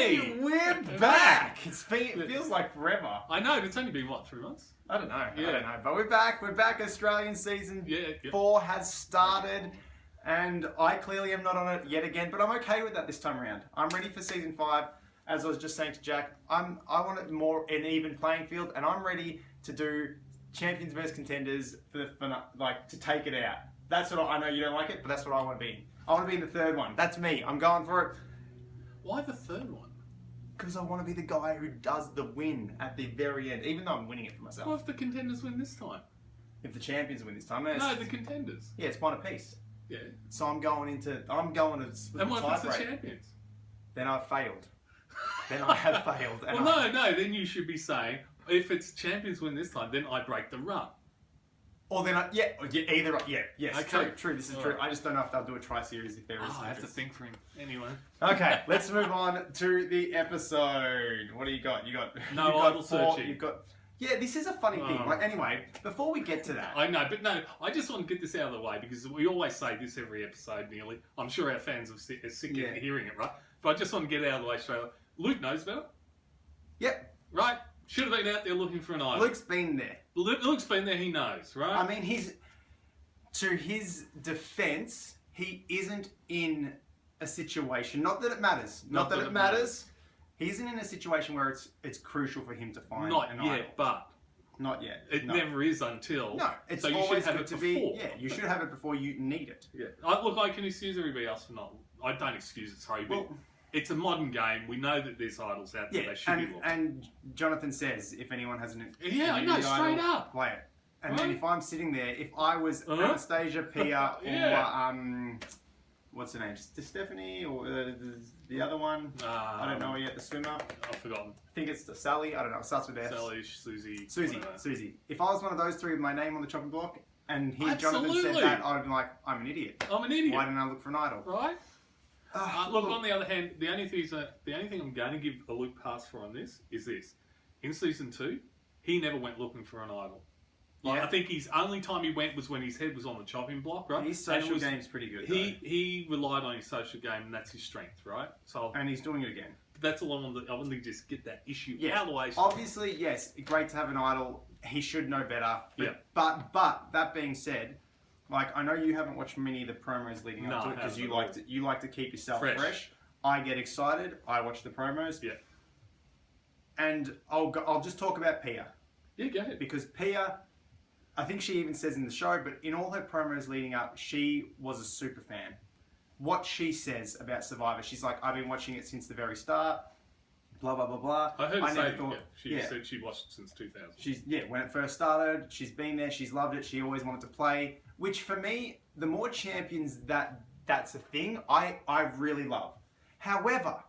Hey, we're back. It feels like forever. I know, it's only been, what, 3 months? I don't know. Yeah. I don't know. But we're back. We're back. Australian season 4 has started. And I clearly am not on it yet again. But I'm okay with that this time around. I'm ready for season 5. As I was just saying to Jack, I want it more an even playing field. And I'm ready to do champions versus contenders to take it out. That's what I know you don't like it, but that's what I want to be in. I want to be in the third one. That's me. I'm going for it. Why the third one? Because I want to be the guy who does the win at the very end, even though I'm winning it for myself. What if the contenders win this time? If the champions win this time, No, the contenders. Yeah, it's one apiece. Yeah. So I'm going to. And what if it's the champions? Then I've failed. Then I have failed. And no. Then you should be saying, if it's champions win this time, then I break the run. Or then yes, Okay. True. This is true. Right. I just don't know if they'll do a tri-series if there is. I have to think for him anyway. Okay, let's move on to the episode. What do you got? Idol searching. This is a funny thing. Anyway, before we get to that, I know, but no, I just want to get this out of the way because we always say this every episode nearly. I'm sure our fans are sick of hearing it, right? But I just want to get it out of the way straight away. Luke knows better. Yep. Right? Should have been out there looking for an idol. Luke's been there. Luke's been there, he knows, right? I mean, to his defense, he isn't in a situation, not that it matters. Not that it matters. He isn't in a situation where it's crucial for him to find an idol. Not yet. It never is until. No, it's so you always should have good it to before. be. Yeah, you should have it before you need it. Yeah. Look, I can excuse everybody else for not. I don't excuse it, sorry, but it's a modern game. We know that there's idols out there. They should be looking. And Jonathan says, if anyone has an I know, straight up. Play it. And then if I'm sitting there, if I was Anastasia, Pia, or what's her name, Stephanie, or the other one, I don't know her yet, the swimmer. I've forgotten. I think it's Sally. I don't know. It starts with S. Sally, Susie. Susie. If I was one of those three with my name on the chopping block, and Jonathan said that, I'd be like, I'm an idiot. I'm an idiot. Why didn't I look for an idol? Right. Look, on the other hand, the only thing I'm going to give a Luke pass for on this is this. In season 2, he never went looking for an idol. I think his only time he went was when his head was on the chopping block, right? His social game's pretty good. He relied on his social game, and that's his strength, right? And he's doing it again. But that's all I wanted to just get that issue out of the way. Obviously, yes, great to have an idol. He should know better. But that being said, I know you haven't watched many of the promos leading up to it because you like to keep yourself fresh. I get excited. I watch the promos. Yeah. And I'll just talk about Pia. Yeah, go ahead. Because Pia, I think she even says in the show, but in all her promos leading up, she was a super fan. What she says about Survivor, she's like, I've been watching it since the very start. Blah blah blah blah. I heard her say said she watched it since 2000. When it first started, she's been there. She's loved it. She always wanted to play. Which for me, the more champions that's a thing, I really love. However,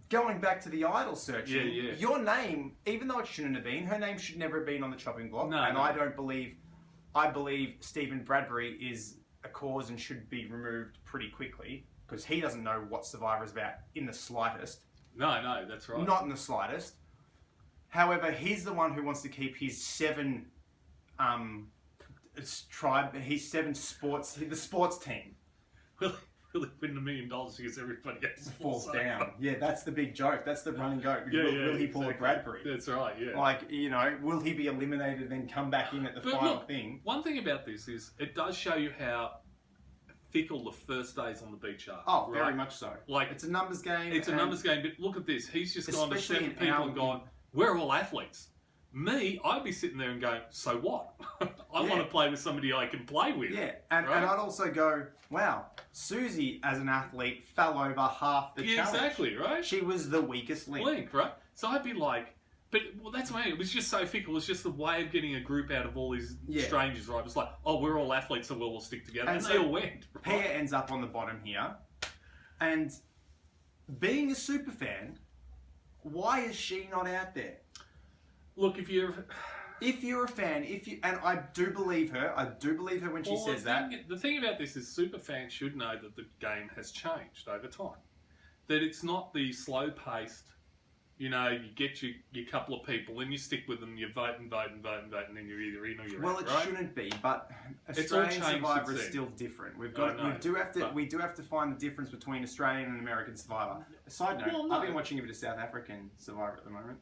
going back to the idol searching, your name, even though it shouldn't have been, her name should never have been on the chopping block. I believe Stephen Bradbury is a cause and should be removed pretty quickly. Because he doesn't know what Survivor is about in the slightest. No, that's right. Not in the slightest. However, he's the one who wants to keep his 7 sports, the sports team. Will he win $1 million because everybody else falls down? Yeah, that's the big joke. That's the running joke. Will he pull a Bradbury? That's right, yeah. Will he be eliminated and then come back in at the final thing? One thing about this is it does show you how fickle the first days on the beach are. Oh, very much so. It's a numbers game. It's a numbers game, but look at this. He's just gone to 7 people and gone, we're all athletes. Me, I'd be sitting there and going, so what? I want to play with somebody I can play with. Yeah, and I'd also go, wow, Susie as an athlete fell over half the challenge. Exactly, right? She was the weakest link. Right? So I'd be like, that's what I mean. It was just so fickle. It's just the way of getting a group out of all these strangers, right? It was like, we're all athletes, so we'll all stick together. And they all went. Right? Pia ends up on the bottom here. And being a super fan, why is she not out there? Look, if you're a fan, and I do believe her when she says that. The thing about this is super fans should know that the game has changed over time. That it's not the slow-paced You know, you get your couple of people, and you stick with them. You vote and vote and vote and vote, and then you're either in or you're out. Well, it right? shouldn't be, but It's all Australian changed Survivor since is then. still different. We do have to find the difference between Australian and American Survivor. A side note, Well, no. I've been watching a bit of South African Survivor at the moment.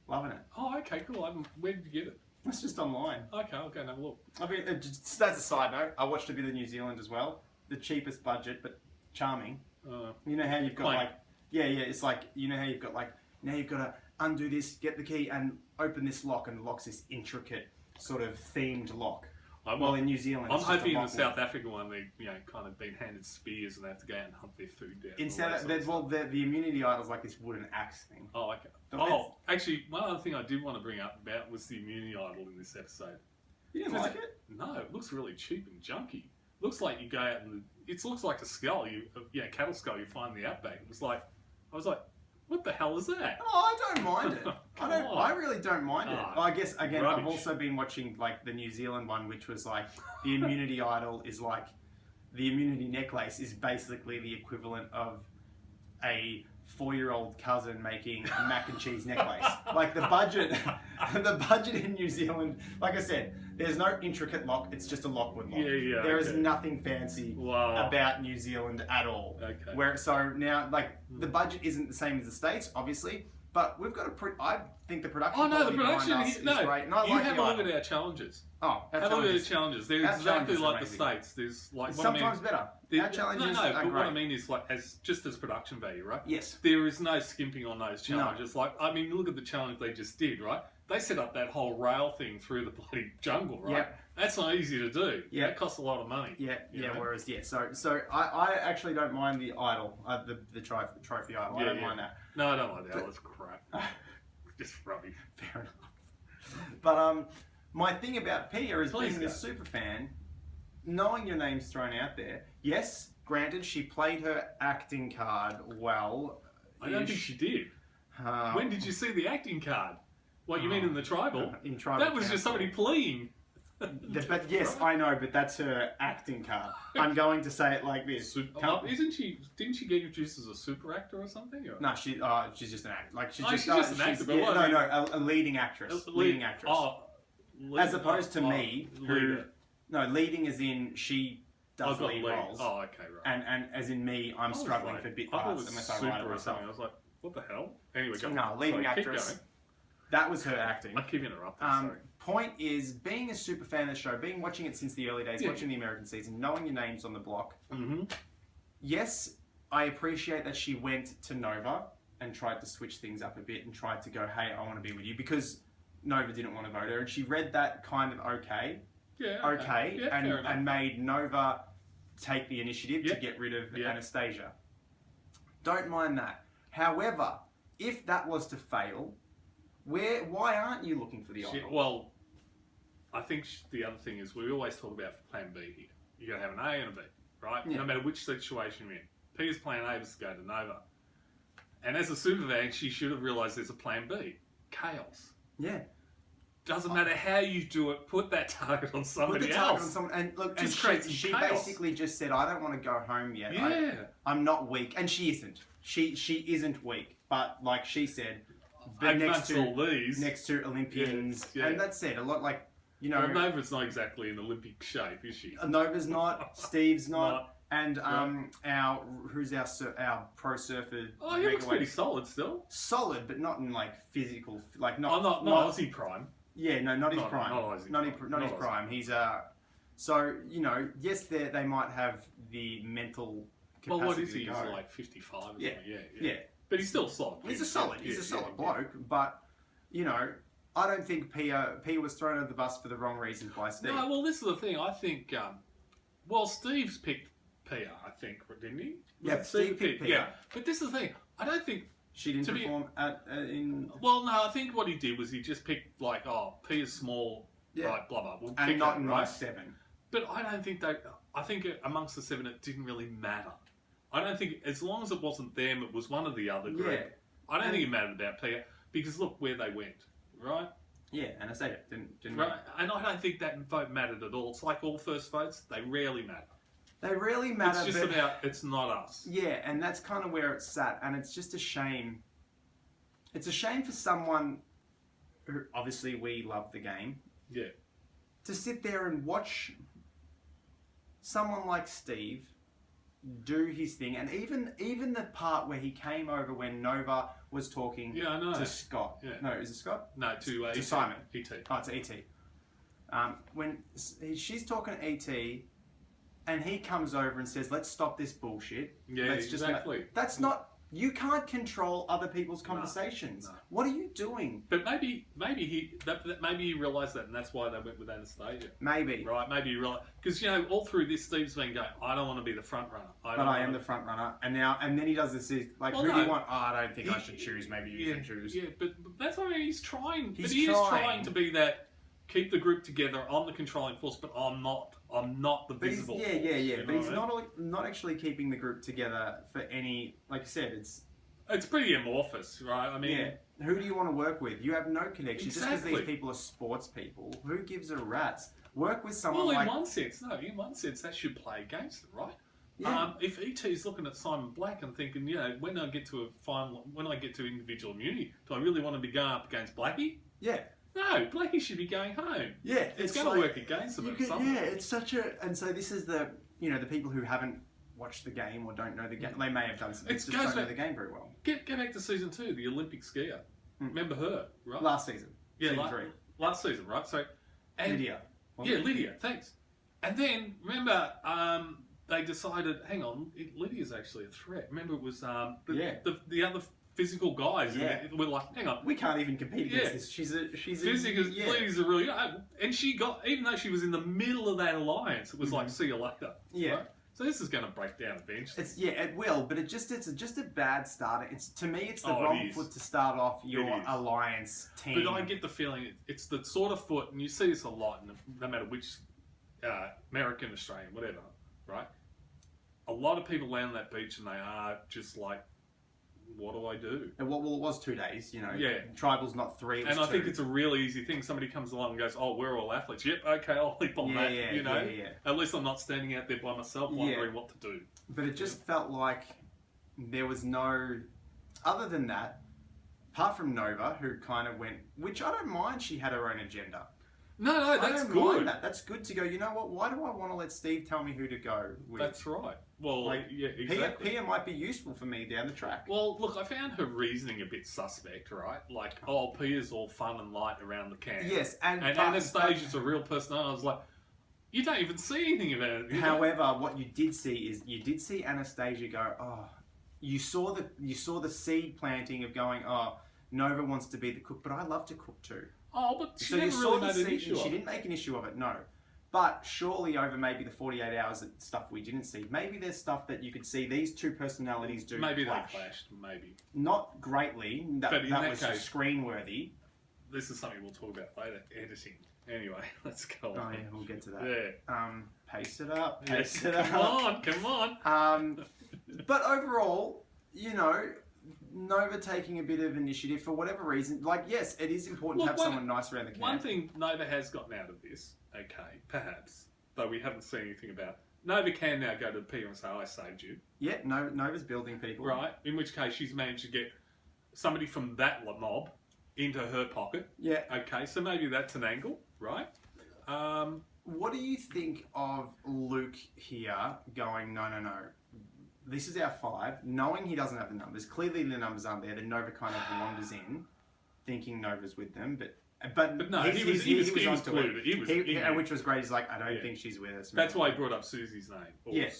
Loving it. Oh, okay, cool. Where did you get it? It's just online. Okay, I'll go and have a look. I mean, just as a side note, I watched a bit of New Zealand as well. The cheapest budget, but charming. You know how you've got Quaint. like, it's like, you know how you've got like, now you've got to undo this, get the key, and open this lock, and the lock's this intricate sort of themed lock. Well, in New Zealand, I'm it's just hoping a in lock the South African one, they kind of been handed spears and they have to go out and hunt their food down. In South, the immunity idol's like this wooden axe thing. Oh, okay. But Actually, one other thing I did want to bring up about was the immunity idol in this episode. You didn't like it? No, it looks really cheap and junky. Looks like you go out and it looks like a skull, cattle skull you find in the outback. It was like, I was like, what the hell is that? Oh, I don't mind it. I really don't mind it. I guess again, rubbish. I've also been watching like the New Zealand one, which was like the immunity idol is like the immunity necklace is basically the equivalent of a 4-year-old cousin making a mac and cheese necklace. Like the budget in New Zealand, like I said, there's no intricate lock. It's just a lockwood lock. There is nothing fancy about New Zealand at all. Okay. So now, like the budget isn't the same as the States, obviously, but we've got I think the production. Oh no, the quality production behind us is great. And I you like have the a look idol. at our challenges. Oh, have a look at the challenges. They're Our exactly challenges are like the amazing. States. There's like Sometimes better. Our challenges are but great. what I mean is like as production value, right? Yes. There is no skimping on those challenges. Like I mean, look at the challenge they just did, right? They set up that whole rail thing through the bloody jungle, right? Yep. That's not easy to do. Yeah. That costs a lot of money. Yeah. you know? Whereas, so I actually don't mind the idol, the trophy idol. I don't mind that. No, I don't like that. That's crap. Just rubbish. Fair enough. But my thing about Pia is being a super fan, knowing your name's thrown out there. Yes, granted, she played her acting card well. I don't think she did. When did you see the acting card? What you mean in the tribal? In tribal. That was just somebody pleading. But yes, I know, but that's her acting card. I'm going to say it like this. Isn't she? Didn't she get introduced as a super actor or something? Or? No, she's just an actor. Like she's just an actor. But a leading actress. Leading actress. As opposed to me, who leading as in she does lead roles. Oh, okay, right. And as in me, I'm struggling for bit parts unless I write it myself. I was like, what the hell? Anyway, go. No, leading actress. That was her acting. I keep interrupting. Sorry. Point is, being a super fan of the show, watching it since the early days, watching the American season, knowing your name's on the block. Mm-hmm. Yes, I appreciate that she went to Nova and tried to switch things up a bit and tried to go, hey, I want to be with you, because Nova didn't want to vote her, and she read that kind of okay, and made Nova take the initiative to get rid of Anastasia. Don't mind that. However, if that was to fail, why aren't you looking for the idol? Well, I think the other thing is we always talk about plan B here. You got to have an A and a B, right? Yeah. No matter which situation you're in. Pia's plan A was to go to Nova. And as a super fan, she should have realised there's a plan B. Chaos. Yeah. Doesn't matter how you do it, put that target on somebody else. Put the target on someone, and look, just she basically just said, I don't want to go home yet. Yeah. I'm not weak. And she isn't. She isn't weak. But like she said, next to Olympians, and that's it. A lot like, you know... Well, Nova's not exactly in Olympic shape, is she? Nova's not. Steve's not. And who's our pro surfer? Oh, he looks pretty solid still. Solid, but not in like physical, like not. Not Aussie prime. Yeah, no, not his prime. Not his prime. He's So you know, yes, they might have the mental capacity. Well, what is he? He's like 55 or something. Yeah. Yeah. But he's still solid. He's a solid bloke. But you know, I don't think Pia was thrown under the bus for the wrong reasons by Steve. No, well, this is the thing. I think. Steve's picked Pia, I think, didn't he? Yeah, Steve picked Pia. Yeah, but this is the thing. I don't think she didn't perform in. Well, no, I think what he did was he just picked like, Pia's small, right? Blah blah. We'll and not in my 7. But I don't think I think amongst the 7, it didn't really matter. I don't think as long as it wasn't them, it was one of the other group. Yeah. I don't think it mattered about Pia because look where they went, right? Yeah, and I say it didn't right, and I don't think that vote mattered at all. It's like all first votes; they rarely matter. They really matter. It's just about it's not us. Yeah, and that's kind of where it's sat, and it's just a shame. It's a shame for someone who, obviously, we love the game. Yeah. To sit there and watch someone like Steve do his thing, and even the part where he came over when Nova was talking to Scott. Yeah. No, is it Scott? No, to Simon. E.T. Oh, to E.T. When she's talking to E.T. and he comes over and says, "Let's stop this bullshit." Yeah, exactly. That's not. You can't control other people's conversations. No. What are you doing? But maybe he realised that, and that's why they went with Anastasia. Maybe. Right? Maybe he realised, because all through this, Steve's been going, "I don't want to be the front runner." I am the front runner, and then he does this. Like, who do you want? Oh, I don't think I should choose. Maybe you should choose. Yeah, but that's what I mean. He's trying. He is trying to be that. Keep the group together. I'm the controlling force, but I'm not the visible force. Yeah. But he's not actually keeping the group together for any. Like you said, it's pretty amorphous, right? I mean, who do you want to work with? You have no connection. Exactly. Just because these people are sports people. Who gives a rat's? Work with someone. Well, in one sense, that should play against it, right? Yeah. If ET is looking at Simon Black and thinking, when I get to individual immunity, do I really want to be going up against Blackie? Yeah. No, Blackie should be going home. Yeah, it's going to work against them. It's such a, and so this is the people who haven't watched the game or don't know the game. They may have done something, just don't know the game very well. Get back to season 2, the Olympic skier. Remember her, right? Last season. Yeah, season 3. Last season, right? So, Lydia. Lydia. Thanks. And then remember, they decided, hang on, Lydia's actually a threat. Remember, it was the other physical guys. Yeah. We're like, hang on. We can't even compete against this. She's Lydia's a really... And she got... Even though she was in the middle of that alliance, it was like, see you later. Yeah. Right? So this is going to break down eventually. It will, but it's just a bad start. To me, it's the wrong foot to start off your alliance team. But I get the feeling it's the sort of foot, and you see this a lot, no matter which American, Australian, whatever, right? A lot of people land on that beach and they are just like, what do I do? And it was 2 days, Tribal's not 3. And I think it's a really easy thing. Somebody comes along and goes, "Oh, we're all athletes." Yep, okay, I'll leap on that. Yeah. At least I'm not standing out there by myself wondering what to do. But it just felt like there was no, other than that, apart from Nova, who kind of went, which I don't mind. She had her own agenda. No, that's good. That's good to go. You know what? Why do I want to let Steve tell me who to go with? That's right. Well, exactly. Pia might be useful for me down the track. Well, look, I found her reasoning a bit suspect, right? Like, Pia's all fun and light around the camp. Yes, and Anastasia's a real person. I was like, you don't even see anything about it. However, what you did see Anastasia go, you saw the seed planting of going, Nova wants to be the cook, but I love to cook too. Oh, but she never really made an issue of it. She didn't make an issue of it, no. But surely over maybe the 48 hours of stuff we didn't see, maybe there's stuff that you could see these two personalities do. Maybe clash. they clashed, maybe. Not greatly. That was case, screen-worthy. This is something we'll talk about later. Editing. Anyway, let's go on. Oh yeah, we'll get to that. Yeah. Pace it up. Come on. But overall, Nova taking a bit of initiative for whatever reason. Like, yes, it is important to have someone nice around the camp. One thing Nova has gotten out of this, okay, perhaps, though we haven't seen anything about. Nova can now go to Peter and say, "I saved you." Yeah, Nova's building people. Right, in which case she's managed to get somebody from that mob into her pocket. Yeah. Okay, so maybe that's an angle, right? What do you think of Luke here going, no. This is our 5, knowing he doesn't have the numbers. Clearly the numbers aren't there. Then Nova kind of wanders in, thinking Nova's with them. But no, he was included. Which was great. He's like, I don't think she's with us. That's why he brought up Susie's name.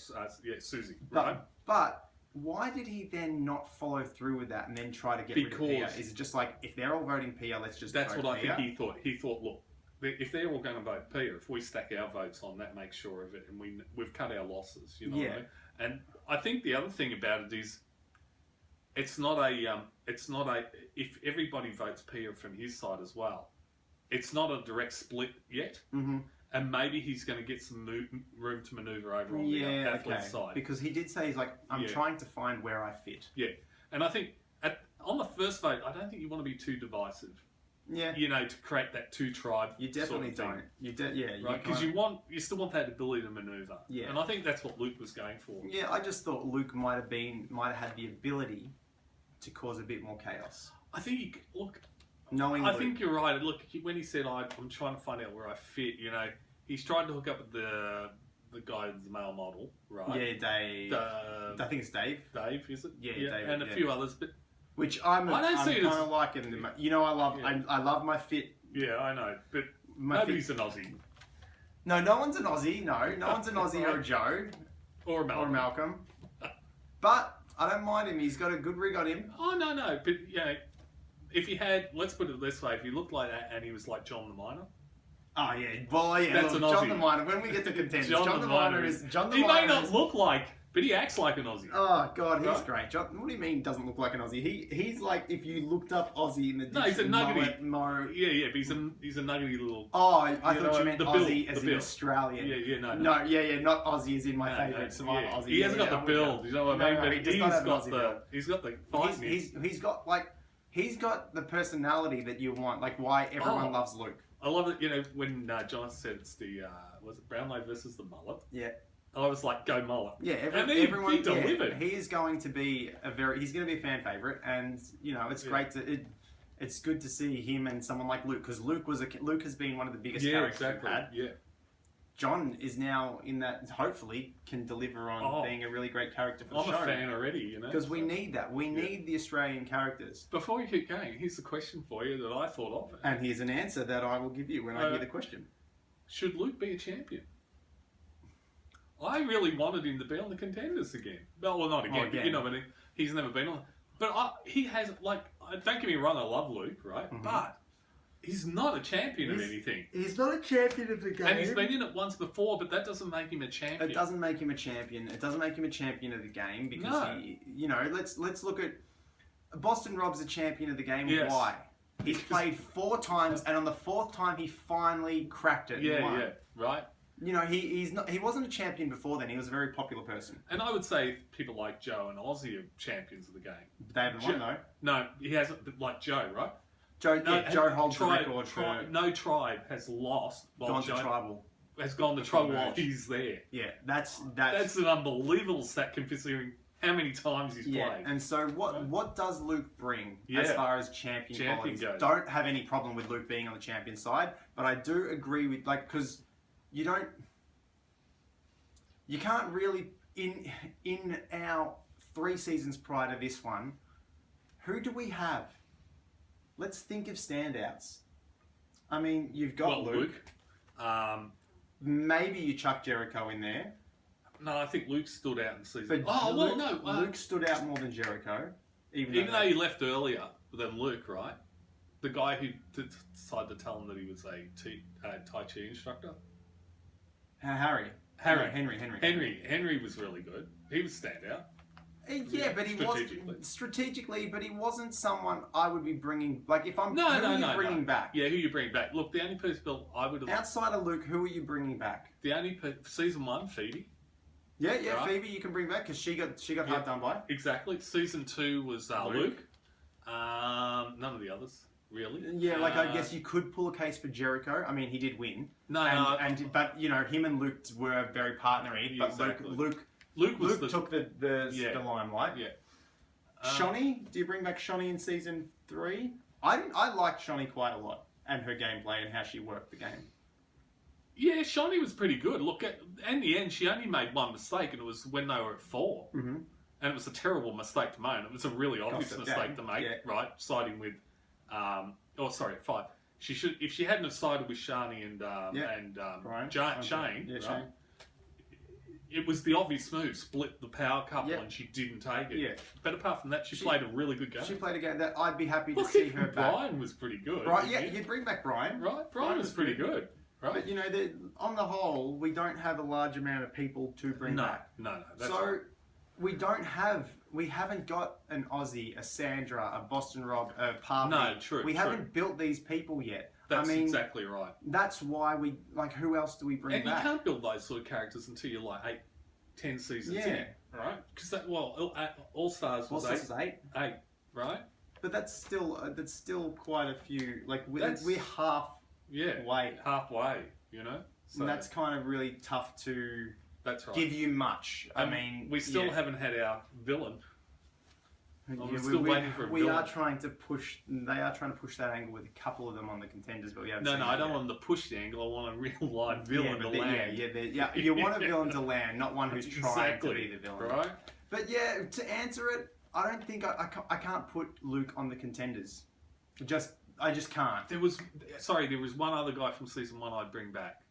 Susie. Right? But why did he then not follow through with that and then try to get rid of Pia? Is it just like, if they're all voting Pia, let's just That's vote what Pia? I think he thought. He thought, look, if they're all going to vote Pia, if we stack our votes on, that makes sure of it, and we've cut our losses. You know what I mean? And I think the other thing about it is, it's not a. If everybody votes Pia from his side as well, it's not a direct split yet. Mm-hmm. And maybe he's going to get some room to manoeuvre over on the athlete side. Because he did say, he's like, I'm trying to find where I fit. Yeah, and I think on the first vote, I don't think you want to be too divisive. Yeah, to create that two tribe. You definitely sort of don't. Right, because you still want that ability to manoeuvre. Yeah, and I think that's what Luke was going for. Yeah, I just thought Luke might have had the ability to cause a bit more chaos. I think look. Knowing I think you're right. Look, when he said, "I'm trying to find out where I fit," he's trying to hook up with the guy, the male model, right? Yeah, Dave. I think it's Dave. Dave, is it? Yeah, Dave, and a few others, but which I'm kind of like him. I love my fit. Yeah, I know, but nobody's an Aussie. No one's an Aussie. No one's an Aussie or a Joe or a Malcolm. But I don't mind him. He's got a good rig on him. Oh no, but if he had, let's put it this way, if he looked like that and he was like John the Miner. Oh yeah, well yeah, that's an Aussie. John the Miner. When we get to Contenders, John the Miner is John the Miner. He may Miner not look like, but he acts like an Aussie. Oh god, he's great. John, what do you mean doesn't look like an Aussie? He's like if you looked up Aussie in the dictionary. No, he's a nuggety. Yeah, but he's a nuggety little. Oh, I thought you meant Aussie as in Australian. Yeah, no, not Aussie as in my favourite Survivor Aussie. He hasn't got the build. You know what I mean? But he's got the fight. He's got the personality that you want. Like why everyone loves Luke. I love it. When John said it's the was it Brownlow versus the Mullet? Yeah. I was like, go Mullet. Yeah, everyone delivered. He is going to be he's going to be a fan favorite, and it's great to it's good to see him and someone like Luke because Luke has been one of the biggest characters we've had. Yeah. John is now in that. Hopefully, can deliver on being a really great character for the show. I'm a fan already, because we need that. We need the Australian characters. Before you keep going, here's the question for you that I thought of, and here's an answer that I will give you when I hear the question. Should Luke be a champion? I really wanted him to be on the Contenders again. Well, not again, but he's never been on. But he has, don't get me wrong, I love Luke, right? Mm-hmm. But he's not a champion of anything. He's not a champion of the game. And he's been in it once before, but that doesn't make him a champion. It doesn't make him a champion. It doesn't make him a champion of the game because let's look at Boston Rob's a champion of the game. Yes. Why? He's played 4 times, and on the 4th time he finally cracked it. Yeah, right. He wasn't a champion before then. He was a very popular person. And I would say people like Joe and Ozzy are champions of the game. They haven't won though. No, he hasn't. Like Joe, right? Joe holds the record for... No tribe has lost. Gone to tribal. Has gone to tribal while he's there. Yeah, that's an unbelievable stat considering how many times he's played. And so what does Luke bring as far as champion qualities? Goes. Don't have any problem with Luke being on the champion side, but I do agree with because you can't really in our 3 seasons prior to this one, who do we have? Let's think of standouts. I mean, you've got Luke. Maybe you chuck Jericho in there. No, I think Luke stood out in season. But Luke stood out more than Jericho. Even though he left earlier than Luke, right? The guy who decided to tell him that he was a Tai Chi instructor. Henry was really good. He was standout. Yeah, but he wasn't strategically. But he wasn't someone I would be bringing. Like if I'm bringing back? Yeah, who you bring back? Look, the only person I would have outside of Luke, who are you bringing back? The only season 1, Phoebe. Yeah, right? Phoebe you can bring back because she got hard done by. Exactly. Season 2 was Luke. None of the others. Really? Yeah, I guess you could pull a case for Jericho. I mean, he did win. But him and Luke were very partnery. But exactly. Luke took the limelight. Yeah. Shani, do you bring back Shani in season 3? I liked Shani quite a lot and her gameplay and how she worked the game. Yeah, Shani was pretty good. Look, in the end, she only made one mistake, and it was when they were at 4. Mm-hmm. And it was a terrible mistake to make. And it was a really obvious mistake to make, right? Siding with, 5. If she hadn't have sided with Shani and Shane, right? It was the obvious move, split the power couple, and she didn't take it. Yeah. But apart from that, she played a really good game. She played a game that I'd be happy to see her back. Brian was pretty good. Right? Yeah, you'd bring back Brian. Right? Brian was pretty good. Right? But on the whole, we don't have a large amount of people to bring back. No. We haven't got an Aussie, a Sandra, a Boston Rob, a Parvati. No, true. We haven't built these people yet. That's exactly right. That's why who else do we bring back? And you can't build those sort of characters until you're 8, 10 seasons in, right? Because All Stars was 8. 8, right? But that's still quite a few. We're halfway, So and that's kind of really tough to give you much. I mean, we still haven't had our villain. I'm still waiting for a we villain. are trying to push. They are trying to push that angle with a couple of them on the Contenders, but we haven't. No, I don't want them to push the angle. I want a real live villain to land. Yeah. You want a villain to land, not one who's trying to be the villain, right? But yeah, to answer it, I don't think I can't put Luke on the Contenders. I just can't. There was one other guy from season 1 I'd bring back.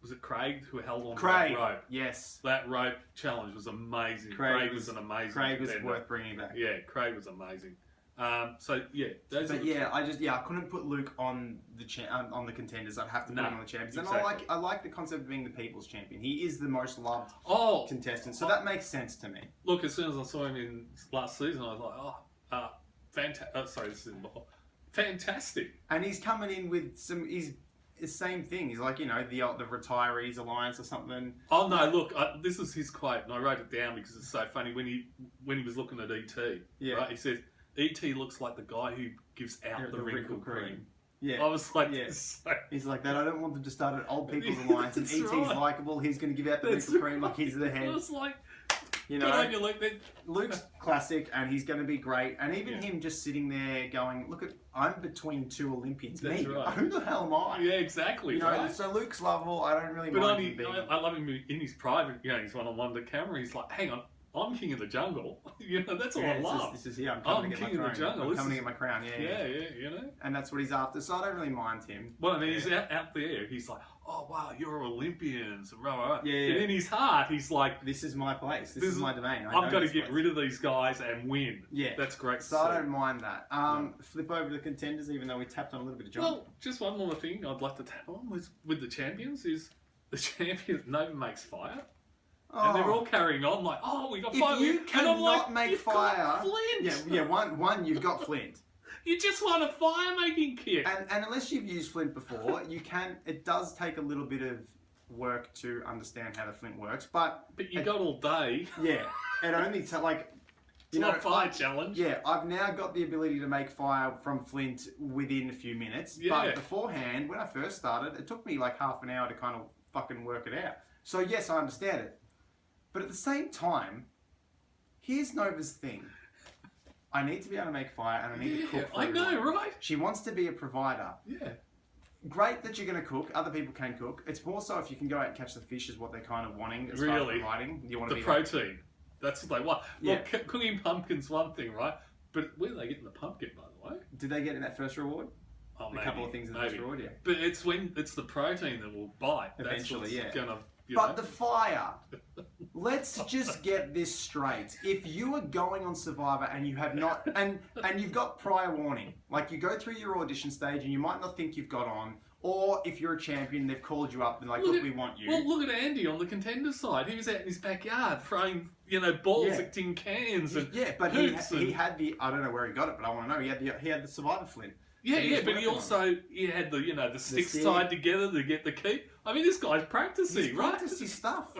Was it Craig who held on to that rope? Yes. That rope challenge was amazing. Craig was an amazing. Craig was worth bringing back. Yeah, Craig was amazing. I couldn't put Luke on the Contenders. I'd have to put him on the champions. Exactly. And I like the concept of being the people's champion. He is the most loved contestant, so that makes sense to me. Look, as soon as I saw him in last season, I was like, fantastic. Sorry, this is fantastic. And he's coming in with the same thing. He's like, the Retirees Alliance or something. Oh no! Look, this is his quote, and I wrote it down because it's so funny. When he was looking at ET, right? He says, "ET looks like the guy who gives out the wrinkle cream." Yeah, I was like, he's like that. I don't want them to start an old people's alliance, and ET's likable. He's going to give out the wrinkle cream like he's the head. I was like, Luke's classic, and he's going to be great. And even him just sitting there going, "Look, I'm between two Olympians. That's right. Who the hell am I?" Yeah, exactly. Right? So Luke's lovable. I don't really mind him being. I love him in his private. He's one-on-one to camera. He's like, "Hang on, I'm king of the jungle." That's all I love. This is I'm coming to get king my of the crown. jungle. I'm coming to get my crown. Yeah. And that's what he's after. So I don't really mind him. Well, I mean, he's out there. He's like, "Oh wow, you're Olympians." Yeah. And in his heart, he's like, "This is my place. This is my domain. I've got to get rid of these guys and win." Yeah, that's great. So I don't mind that. Flip over to the Contenders, even though we tapped on a little bit of jump. Well, just one more thing I'd like to tap on with the champions is the champion Nova makes fire. And they're all carrying on like, we got fire. If you cannot make fire, Flint. One, you've got Flint. You just want a fire-making kit. And unless you've used Flint before, it does take a little bit of work to understand how the Flint works. But you got all day. Yeah, it only it's not a fire challenge. Yeah, I've now got the ability to make fire from Flint within a few minutes. Yeah. But beforehand, when I first started, it took me like half an hour to kind of fucking work it out. So yes, I understand it. But at the same time, here's Nova's thing. I need to be able to make fire and I need to cook for everyone. Right? She wants to be a provider. Yeah. Great that you're going to cook. Other people can cook. It's more so if you can go out and catch the fish is what they're kind of wanting as far as providing. You want to be protein. That's what they want. Yeah. Well, cooking pumpkin's one thing, right? But where are they getting the pumpkin, by the way? Did they get in that first reward? A couple of things in the first reward, yeah. But it's the protein that will bite. Eventually, that's what's gonna... But the fire. Let's just get this straight. If you are going on Survivor and you have not, and you've got prior warning, like you go through your audition stage and you might not think you've got on, or if you're a champion, they've called you up and like, look, we want you. Well, look at Andy on the Contender side. He was out in his backyard throwing, balls at tin cans and but he had the, I don't know where he got it, but I want to know. He had the Survivor Flint. Yeah, but he also had the sticks tied together to get the key. I mean, this guy's practicing, He's practiced his stuff.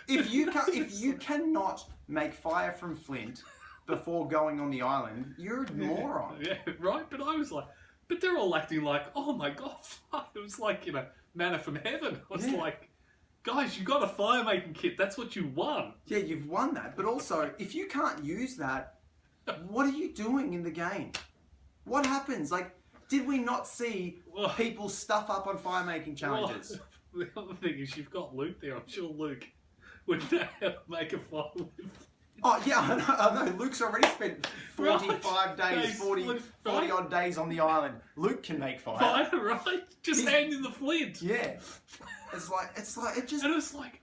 If you cannot make fire from Flint before going on the island, you're a moron. Yeah, right. But I was like, but they're all acting like, oh my god, it was like manna from heaven. I was like, guys, you got a fire making kit. That's what you won. Yeah, you've won that. But also, if you can't use that, what are you doing in the game? What happens? Like, did we not see people stuff up on fire-making challenges? The other thing is you've got Luke there. I'm sure Luke would know how to make a fire with. Oh, yeah, I know. Luke's already spent 45 days, 40 odd days on the island. Luke can make fire. Fire, right? Just hand in the flint. Yeah. It's like, it just... And it's like,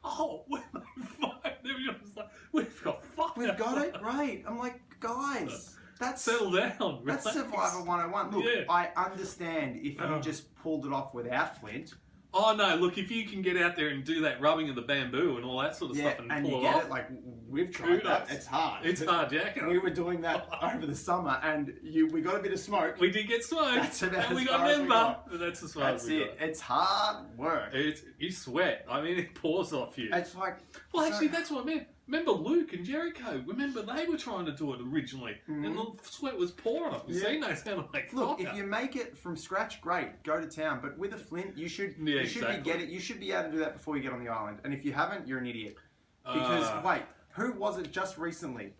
we're making fire. Everyone's like, we've got fire. We've got it? Great. I'm like, guys... Settle down. That's Survivor 101. Look, I understand if you just pulled it off without Flint. Oh no! Look, if you can get out there and do that rubbing of the bamboo and all that sort of stuff and pull you it get off, it. Like we've tried that. It's hard. It's hard, Jack. We were doing that over the summer, and we got a bit of smoke. We did get smoke. That's about and as we far got as member. That's as far as we got. It's hard work. You sweat. I mean, it pours off you. It's like. Well, actually, that's what I meant. Remember Luke and Jericho? Remember they were trying to do it originally, and the sweat was pouring off. You see, they sound like look. If you make it from scratch, great, go to town. But with a Flint, you should be able to do that before you get on the island. And if you haven't, you're an idiot. Because wait, who was it just recently?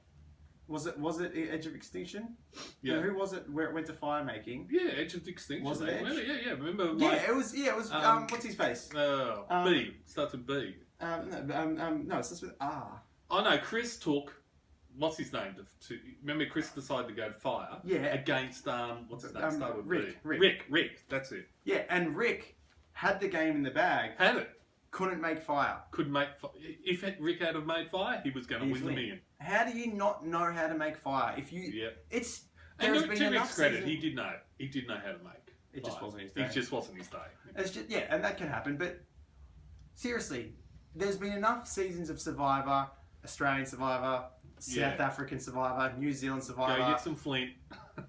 Was it Edge of Extinction? Yeah. Who was it where it went to fire making? Yeah, Edge of Extinction. Was it Edge? Yeah. Remember? It was. What's his face? B. Starts with B. No, it starts with R. Oh no, Chris took. What's his name? Remember, Chris decided to go to fire. Yeah. Against what's his name? Start with Rick. B. Rick. That's it. Yeah, and Rick had the game in the bag. Had it. Couldn't make fire. Couldn't make. If Rick had have made fire, he was going to win the million. How do you not know how to make fire? If you, it's. And to Rick's credit, he did know. He did know how to make. It just wasn't his day. It just wasn't his day. It's just and that can happen. But seriously, there's been enough seasons of Survivor, Australian Survivor, South African Survivor, New Zealand Survivor. Go get some flint.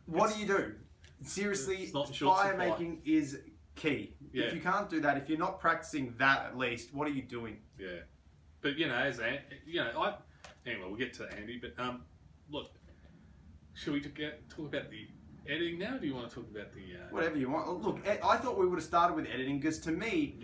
What do? Seriously, fire making is key. Yeah. If you can't do that, if you're not practicing that at least, what are you doing? Yeah, but anyway, we'll get to Andy. But look, should we talk about the editing now? Or do you want to talk about the whatever you want? Look, I thought we would have started with editing because to me,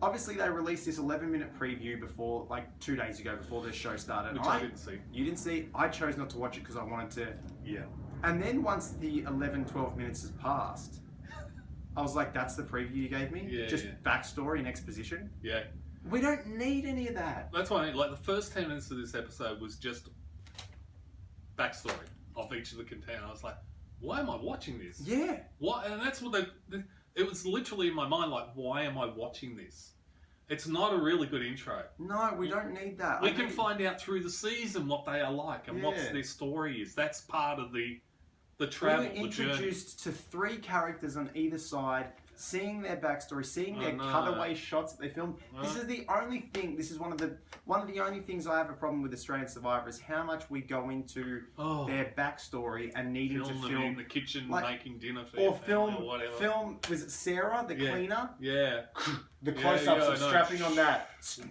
obviously they released this 11-minute preview before, like 2 days ago, before the show started. Which I didn't see. You didn't see? I chose not to watch it because I wanted to. Yeah. And then once the 12 minutes has passed, I was like, that's the preview you gave me? Yeah, just backstory and exposition? Yeah. We don't need any of that. That's why, like, the first 10 minutes of this episode was just backstory of each of the contenders. I was like, why am I watching this? Yeah. What? And that's what it was literally in my mind, like, why am I watching this? It's not a really good intro. No, we don't need that. We can find out through the season what they are like and what their story is. That's part of the travel, we were introduced to 3 characters on either side, seeing their backstory, seeing their cutaway shots that they filmed. This is the only thing. This is one of the only things I have a problem with Australian Survivor is how much we go into their backstory and needing to film in the kitchen making dinner for or family or whatever. Film. Was it Sarah, the cleaner? Yeah. The close-ups of strapping on that,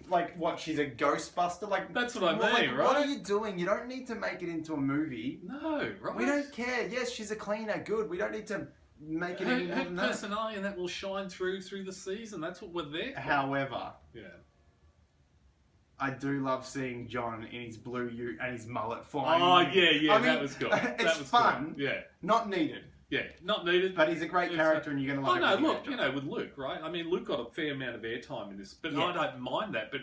like what? She's a Ghostbuster. Like that's what I mean, right? What are you doing? You don't need to make it into a movie. No, right? We don't care. Yes, she's a cleaner. Good. We don't need to make it any more than that. Her personality and that will shine through the season. That's what we're there for. However, I do love seeing John in his blue ute and his mullet flying. Oh yeah, that was good. It's fun. Cool. Yeah, not needed. Yeah, not needed. But he's a great character and you're going to love him. Oh, no, look, with Luke, right? I mean, Luke got a fair amount of airtime in this, but I don't mind that, but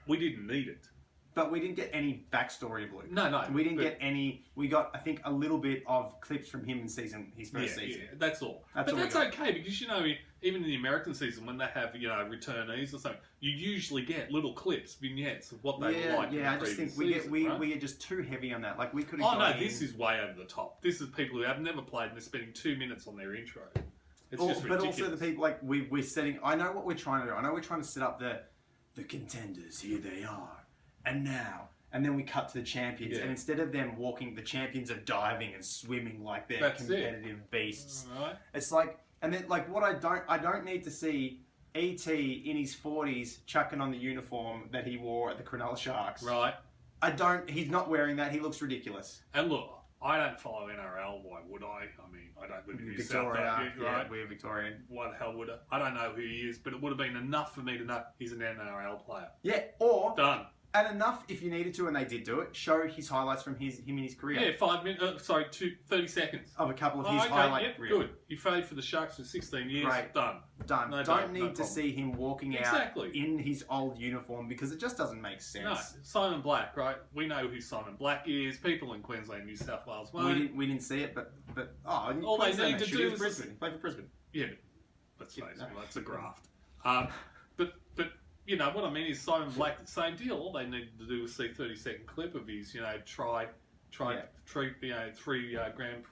we didn't need it. But we didn't get any backstory of Luke. No. We didn't get any. We got, I think, a little bit of clips from him in his first season. Yeah, that's all. But that's okay because, even in the American season, when they have, returnees or something, you usually get little clips, vignettes of what they were like. Yeah, I just think we are just too heavy on that. Like, we could have this is way over the top. This is people who have never played and they're spending 2 minutes on their intro. It's just ridiculous. But also the people, like, we're setting. I know what we're trying to do. I know we're trying to set up the contenders. Here they are. And now. And then we cut to the champions, and instead of them walking, the champions are diving and swimming like they're competitive beasts. Right. It's like, and then like what I don't need to see E.T. in his 40s chucking on the uniform that he wore at the Cronulla Sharks. Right. He's not wearing that. He looks ridiculous. And look, I don't follow NRL. Why would I? I mean, I don't live in Victoria. right? We're Victorian. Why the hell would I? I don't know who he is, but it would have been enough for me to know he's an NRL player. Yeah, or done. And enough, if you needed to, and they did do it, show his highlights from him in his career. Yeah, 5 minutes, 30 seconds. Of a couple of his highlight career. Good. He played for the Sharks for 16 years. Great. Done. No, don't need to see him walking out in his old uniform because it just doesn't make sense. No, Simon Black, right? We know who Simon Black is. People in Queensland, New South Wales won't. We didn't see it, but all they need to do is Brisbane. He played for Brisbane. Yeah, but let's face it, that's a graft. But you know what I mean is Simon Black, the same deal. All they needed to do was see 30-second clip of his, try 3 grand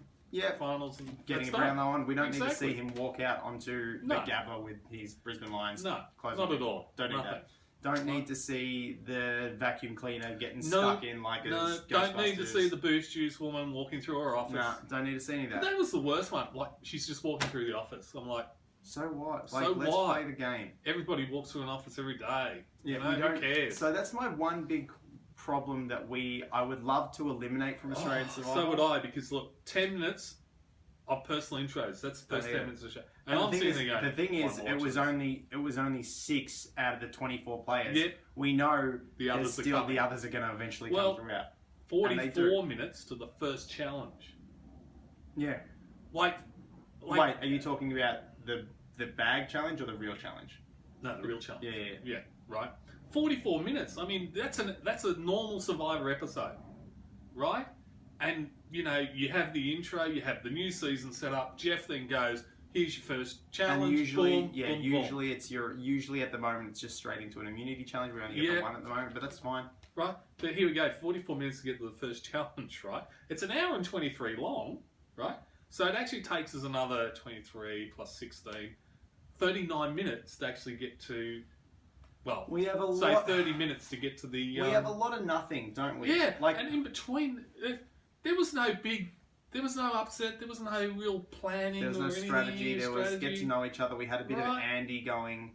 finals and getting a Brownlow on. We don't need to see him walk out onto the Gabba with his Brisbane Lions. No, not at all. Don't need that. Don't need to see the vacuum cleaner getting stuck in like a Ghostbusters. Don't need to see the boost juice woman walking through her office. No, don't need to see any of that. But that was the worst one. Like, she's just walking through the office. I'm like, so what? Like, let's play the game. Everybody walks through an office every day. Yeah, who cares? So that's my one big problem that I would love to eliminate from Australian Survivor. So would I, because look, 10 minutes of personal intros. That's the first 10 minutes of the show. And I'm sitting there going, the thing is, it was only 6 out of the 24 players. Yep. We know the others the others are going to eventually come throughout. 44 minutes to the first challenge. Yeah. Like Wait, are you talking about the bag challenge or the real challenge? No, the real challenge. Yeah. Right. 44 minutes. I mean, that's a normal Survivor episode, right? And you have the intro, you have the new season set up. Jeff then goes, "Here's your first challenge." And usually, boom, boom, usually at the moment it's just straight into an immunity challenge. We only get the one at the moment, but that's fine. Right. But here we go. 44 minutes to get to the first challenge. Right. It's an hour and 23 long. Right. So it actually takes us another 23 plus 16, 39 minutes to actually get to. Well, we have 30 minutes to get to the. We have a lot of nothing, don't we? Yeah, and in between, there was no upset, there was no real planning. There was no strategy. There was get to know each other. We had a bit of Andy going.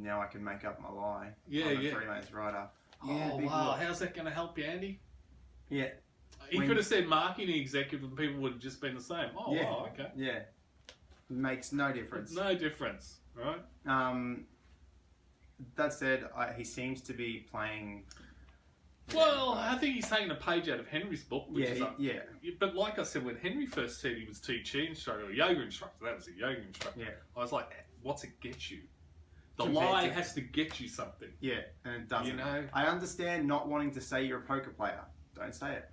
Now I can make up my lie. Yeah, I'm a freelance writer. Oh wow, how's that going to help you, Andy? Yeah. He could have said marketing executive, and people would have just been the same. Oh wow, okay. Yeah. Makes no difference. No difference, right? That said, he seems to be playing. Well, I think he's taking a page out of Henry's book, which is yeah. But like I said, when Henry first said he was Chi instructor or yoga instructor, that was a yoga instructor. Yeah. I was like, what's it get you? The lie has to get you something. Yeah, and it doesn't. I understand not wanting to say you're a poker player. Don't say it.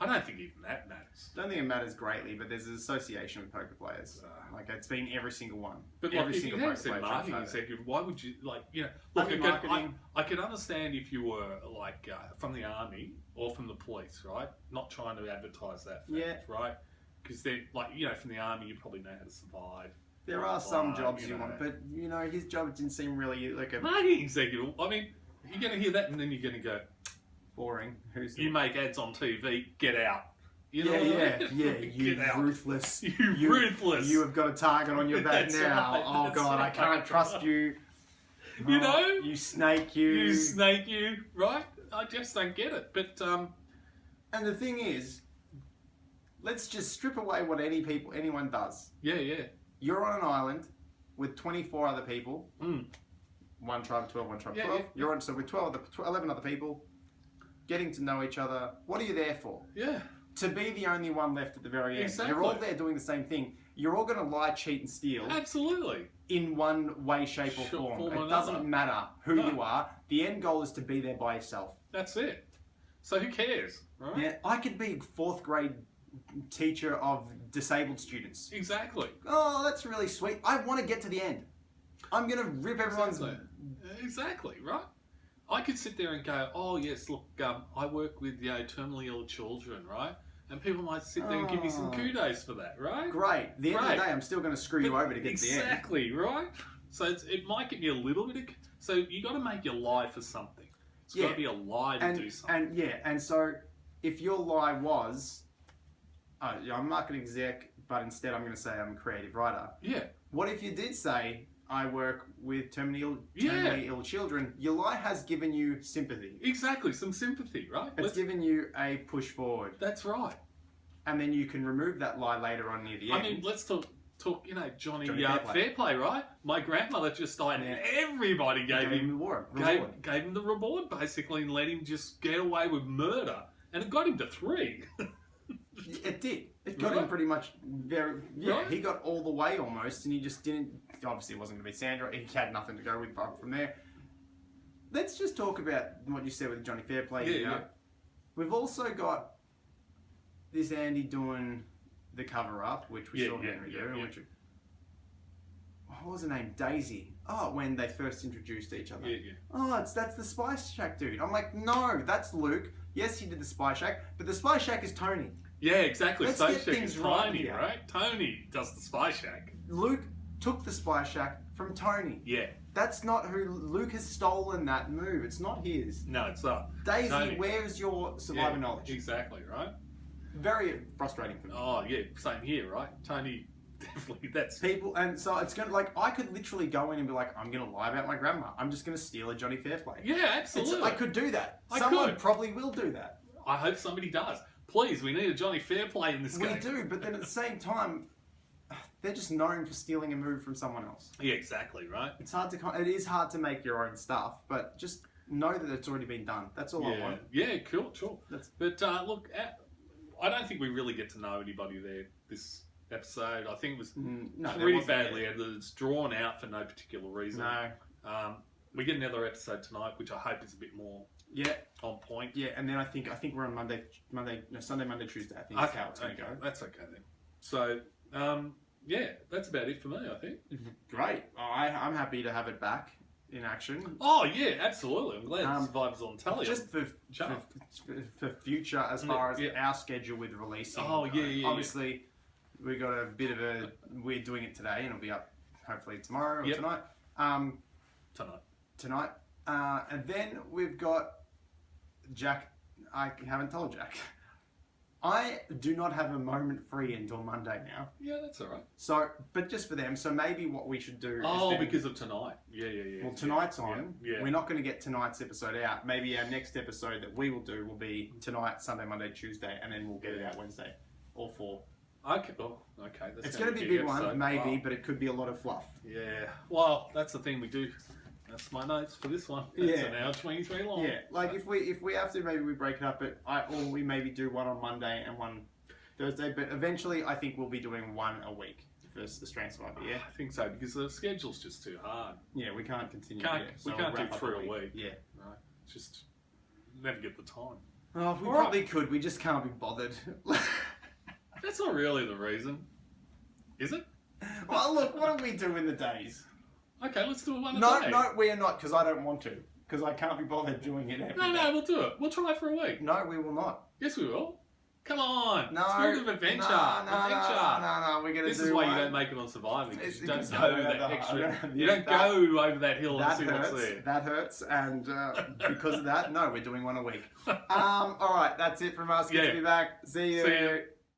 I don't think even that matters. Don't think it matters greatly, but there's an association with poker players. Like it's been every single one. But every if single you had said marketing executive, why would you Look, I could understand if you were from the army or from the police, right? Not trying to advertise that fact, right? Because then, from the army, you probably know how to survive. There are some jobs you want, but his job didn't seem really like a marketing executive. I mean, you're going to hear that, and then you're going to go boring. You make ads on TV. Get out. You ruthless. You ruthless. You have got a target on your back now. Right, oh God, I can't trust you. You snake you. You snake you. Right? I just don't get it. But and the thing is, let's just strip away what anyone does. Yeah. You're on an island with 24 other people. One tribe of 12, one tribe of 12. You're on with 11 other people, getting to know each other. What are you there for? Yeah. To be the only one left at the very end. Exactly. You're all there doing the same thing. You're all going to lie, cheat, and steal. Absolutely. In one way, shape, or form. It doesn't matter who you are. The end goal is to be there by yourself. That's it. So who cares, right? Yeah, I could be 4th grade teacher of disabled students. Exactly. Oh, that's really sweet. I want to get to the end. I'm going to rip everyone's... Exactly, right? I could sit there and go, oh yes, look, I work with terminally ill children, right? And people might sit there and give me some kudos for that, right? Great. At the end of the day, I'm still going to screw you over to get to the end. Exactly, right? So it might give me a little bit of... So you got to make your lie for something. It's got to be a lie to do something. And so if your lie was, I'm a marketing exec, but instead I'm going to say I'm a creative writer. Yeah. What if you did say, I work with terminally ill children? Your lie has given you sympathy. Exactly, some sympathy, right? It's given you a push forward. That's right. And then you can remove that lie later on near the end. I mean, let's talk Johnny Fairplay, right? My grandmother just died, and everybody gave him the reward. Gave him the reward, basically, and let him just get away with murder. And it got him to 3. It did. It got him pretty much very... Yeah, right? He got all the way almost, and he just didn't... Obviously, it wasn't going to be Sandra. He had nothing to go with from there. Let's just talk about what you said with Johnny Fairplay. Yeah. We've also got this Andy doing the cover-up, which we saw Henry do. What was her name? Daisy. Oh, when they first introduced each other. Yeah. Oh, that's the Spice Shack dude. I'm like, no, that's Luke. Yes, he did the Spice Shack, but the Spice Shack is Tony. Yeah, exactly. Let's Spice get Shack things is right Tony, here. right? Tony does the Spice Shack. Luke took the Spice Shack from Tony. Yeah. That's not who... Luke has stolen that move. It's not his. No, it's not. Daisy, Tony. Where's your Survivor knowledge? Exactly, right? Very frustrating for me. Oh, yeah, same here, right? Tony, definitely, that's... People, and so it's going to, I could literally go in and be like, I'm going to lie about my grandma. I'm just going to steal a Johnny Fairplay. Yeah, absolutely. I could do that. Someone probably will do that. I hope somebody does. Please, we need a Johnny Fairplay in this game. We do, but then at the same time, they're just known for stealing a move from someone else. Yeah, exactly, right? It is hard to make your own stuff, but just know that it's already been done. That's all I want. Yeah, cool, sure. But look, I don't think we really get to know anybody there this episode. I think it was pretty badly edited. It's drawn out for no particular reason. No. We get another episode tonight, which I hope is a bit more on point. Yeah, and then I think we're on Sunday, Monday, Tuesday. I think that's how it's going to go. That's okay then. So, that's about it for me, I think. Great. I'm happy to have it back in action. Oh, yeah, absolutely. I'm glad Survivor's on tally. Just for future, as far as our schedule with releasing. Oh, yeah. Obviously, we got a bit of a... We're doing it today, and it'll be up hopefully tomorrow or tonight. Tonight. And then we've got Jack. I haven't told Jack. I do not have a moment free until Monday now. Yeah, that's all right. So, but just for them. So maybe what we should do is... because of tonight. Yeah. Well, tonight's on. Yeah. We're not going to get tonight's episode out. Maybe our next episode that we will do will be tonight, Sunday, Monday, Tuesday, and then we'll get it out Wednesday. All 4. Okay. Oh, okay. It's going to be a big one, maybe, but it could be a lot of fluff. Yeah. Well, that's the thing we do. That's my notes for this one. It's an hour 23 long. Yeah, like if we have to, maybe we break it up. Or we maybe do one on Monday and one Thursday. But eventually, I think we'll be doing one a week for Australian Survivor. Yeah, I think so because the schedule's just too hard. Yeah, we can't continue. We can't do 3 a week. Yeah, right. It's just never get the time. Oh, we probably could. We just can't be bothered. That's not really the reason, is it? Well, look, what do we do in the days? Okay, let's do it one a day. No, we are not, because I don't want to. Because I can't be bothered doing it every day. No, we'll do it. We'll try for a week. No, we will not. Yes, we will. Come on. No. Spirit of adventure. No. We're going to do This is why you don't make it on Survivor. You don't go that extra. You don't go over that hill and see what's there. That hurts, and because of that, no, we're doing one a week. All right, that's it from us. Good to be back. See you.